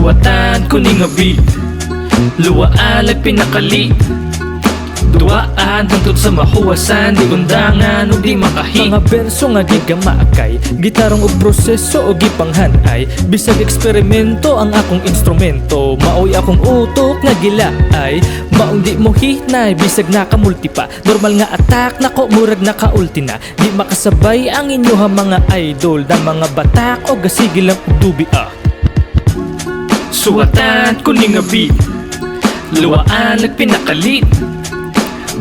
Suwatan ko ning abi, luwaan ag pinakali. Duaan hangtod sa mahuwasan, di undangan o di makahi. Mga berso nga gigamakay, gitarong og proseso o gipanghanay. Bisag eksperimento ang akong instrumento, maoy akong utok nga gilaay. Maong di mo hinay, bisag nakamulti pa. Normal nga attack, nako murag nakaulti na. Di makasabay ang inyoha mga idol, na mga batak o gasigi lang og dubi ah. Suwatan ko ning abi, luwaan ag pinakalit.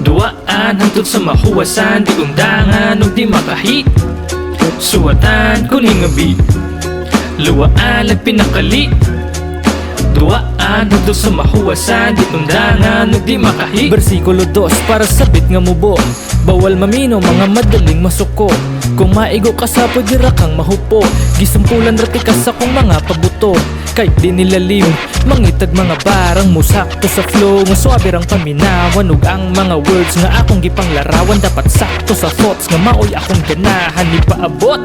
Duaan hangtod sa mahuwasan, di undangan o di makahi. Suwatan ko ning abi, luwaan ag pinakali. Duaan hangtod sa mahuwasan, di undangan o di makahi. Bersikulo 2 para sabit nga mubo, bawal mamino mga madaling masuko. Kung maigo ka sa pwedira kang mahupo, gisumpulan rati ka sa kong mga pabuto. Kahit di nilalim, mangitag mga barang musakto sa flow. Nga suabe rang paminawan ug ang mga words nga akong gipanglarawan dapat sakto sa thoughts nga maoy akong ganahan ni paabot.